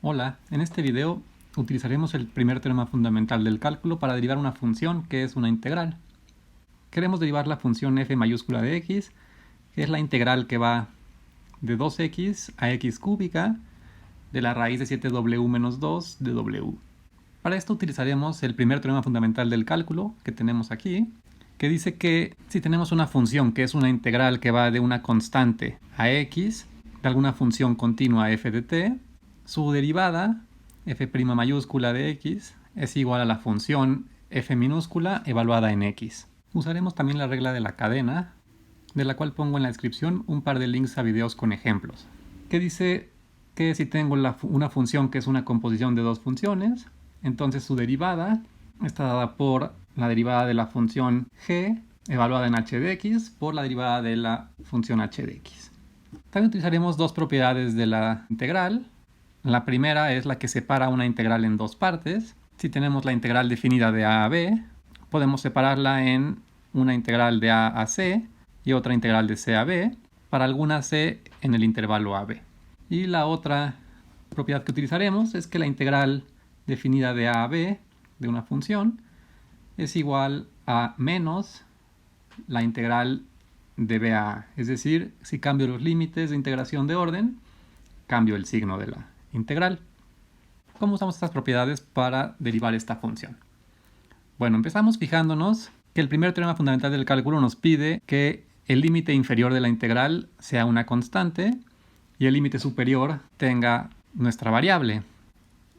Hola, en este video utilizaremos el primer teorema fundamental del cálculo para derivar una función que es una integral. Queremos derivar la función f mayúscula de x, que es la integral que va de 2x a x cúbica de la raíz de 7w menos 2 de w. Para esto utilizaremos el primer teorema fundamental del cálculo que tenemos aquí, que dice que si tenemos una función que es una integral que va de una constante a x, de alguna función continua f de t, su derivada, f' mayúscula de x, es igual a la función f minúscula evaluada en x. Usaremos también la regla de la cadena, de la cual pongo en la descripción un par de links a videos con ejemplos, que dice que si tengo una función que es una composición de dos funciones, entonces su derivada está dada por la derivada de la función g evaluada en h de x por la derivada de la función h de x. También utilizaremos dos propiedades de la integral. La primera es la que separa una integral en dos partes. Si tenemos la integral definida de a b, podemos separarla en una integral de a a c y otra integral de c a b para alguna c en el intervalo a b. Y la otra propiedad que utilizaremos es que la integral definida de a a b de una función es igual a menos la integral de b a a. Es decir, si cambio los límites de integración de orden, cambio el signo de la integral. ¿Cómo usamos estas propiedades para derivar esta función? Bueno, empezamos fijándonos que el primer teorema fundamental del cálculo nos pide que el límite inferior de la integral sea una constante y el límite superior tenga nuestra variable.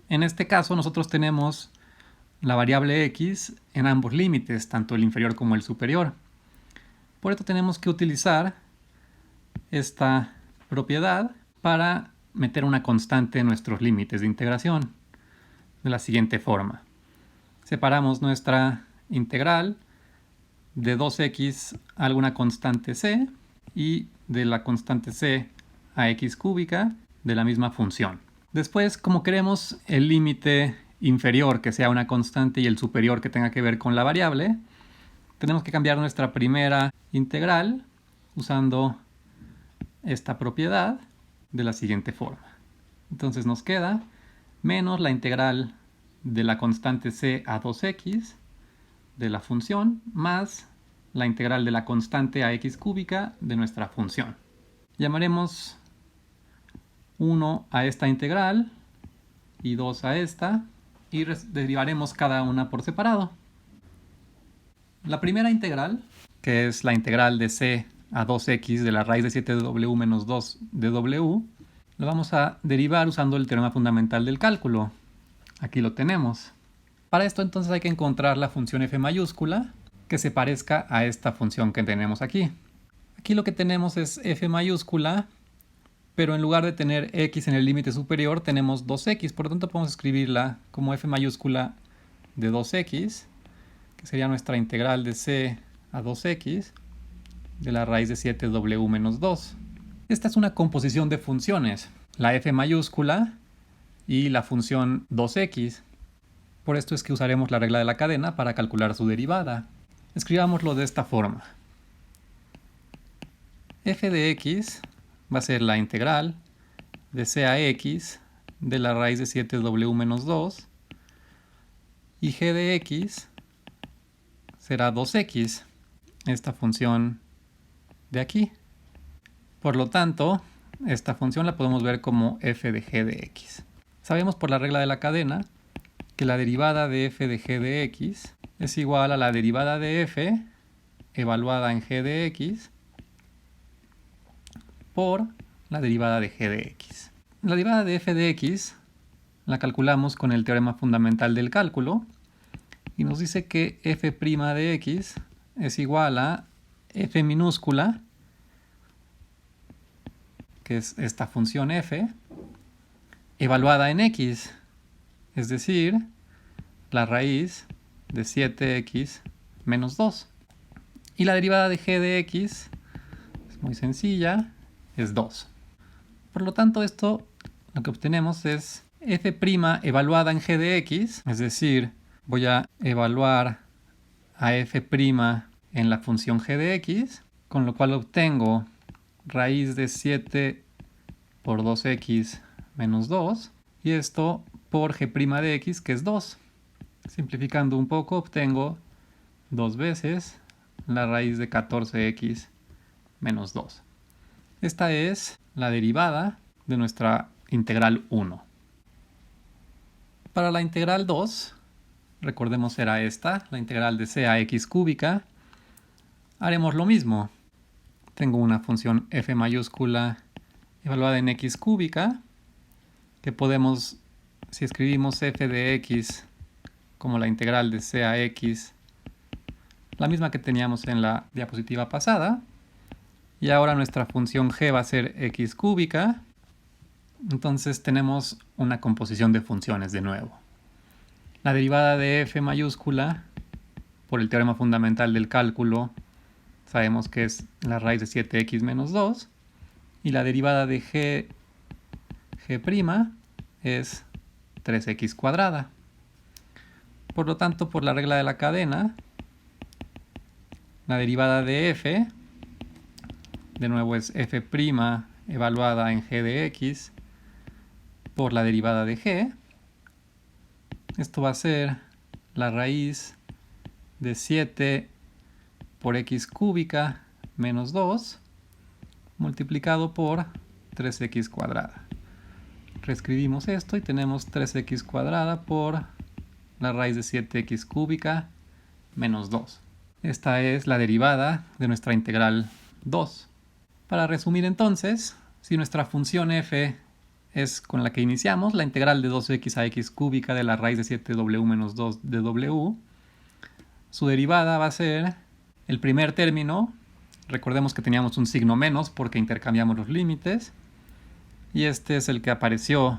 En este caso nosotros tenemos la variable x en ambos límites, tanto el inferior como el superior. Por esto tenemos que utilizar esta propiedad para meter una constante en nuestros límites de integración de la siguiente forma. Separamos nuestra integral de 2x a alguna constante c y de la constante c a x cúbica de la misma función. Después, como queremos el límite inferior que sea una constante y el superior que tenga que ver con la variable, tenemos que cambiar nuestra primera integral usando esta propiedad de la siguiente forma. Entonces nos queda menos la integral de la constante c a 2x de la función más la integral de la constante a x cúbica de nuestra función. Llamaremos 1 a esta integral y 2 a esta y derivaremos cada una por separado. La primera integral, que es la integral de c a 2x de la raíz de 7w menos 2 de w, lo vamos a derivar usando el teorema fundamental del cálculo. Aquí lo tenemos. Para esto entonces hay que encontrar la función f mayúscula que se parezca a esta función que tenemos aquí. Aquí lo que tenemos es f mayúscula, pero en lugar de tener x en el límite superior tenemos 2x, por lo tanto podemos escribirla como f mayúscula de 2x, que sería nuestra integral de c a 2x de la raíz de 7w menos 2. Esta es una composición de funciones, la f mayúscula y la función 2x. Por esto es que usaremos la regla de la cadena para calcular su derivada. Escribámoslo de esta forma. F de x va a ser la integral de c a x de la raíz de 7w menos 2 y g de x será 2x, esta función de aquí. Por lo tanto, esta función la podemos ver como f de g de x. Sabemos por la regla de la cadena que la derivada de f de g de x es igual a la derivada de f evaluada en g de x por la derivada de g de x. La derivada de f de x la calculamos con el teorema fundamental del cálculo y nos dice que f' de x es igual a f minúscula, que es esta función f, evaluada en x, es decir, la raíz de 7x menos 2. Y la derivada de g de x es muy sencilla, es 2. Por lo tanto, esto lo que obtenemos es f' evaluada en g de x, es decir, voy a evaluar a f' en la función g de x, con lo cual obtengo raíz de 7 por 2x menos 2 y esto por g' de x, que es 2. Simplificando un poco, obtengo 2 veces la raíz de 14x menos 2. Esta es la derivada de nuestra integral 1. Para la integral 2, recordemos era esta, la integral de c a x cúbica, haremos lo mismo. Tengo una función f mayúscula evaluada en x cúbica, que podemos, si escribimos f de x como la integral de c a x, la misma que teníamos en la diapositiva pasada, y ahora nuestra función g va a ser x cúbica. Entonces tenemos una composición de funciones de nuevo. La derivada de f mayúscula, por el teorema fundamental del cálculo, sabemos que es la raíz de 7x menos 2. Y la derivada de g' es 3x cuadrada. Por lo tanto, por la regla de la cadena, la derivada de f, de nuevo es f' evaluada en g de x, por la derivada de g. Esto va a ser la raíz de 7 por x cúbica menos 2 multiplicado por 3x cuadrada. Reescribimos esto y tenemos 3x cuadrada por la raíz de 7x cúbica menos 2. Esta es la derivada de nuestra integral 2. Para resumir entonces, si nuestra función f es con la que iniciamos, la integral de 2x a x cúbica de la raíz de 7w menos 2 de w, su derivada va a ser el primer término. Recordemos que teníamos un signo menos porque intercambiamos los límites, y este es el que apareció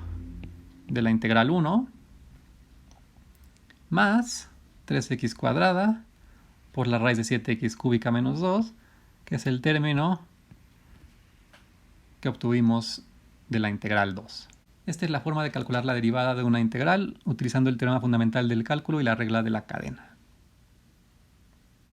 de la integral 1, más 3x cuadrada por la raíz de 7x cúbica menos 2, que es el término que obtuvimos de la integral 2. Esta es la forma de calcular la derivada de una integral utilizando el teorema fundamental del cálculo y la regla de la cadena.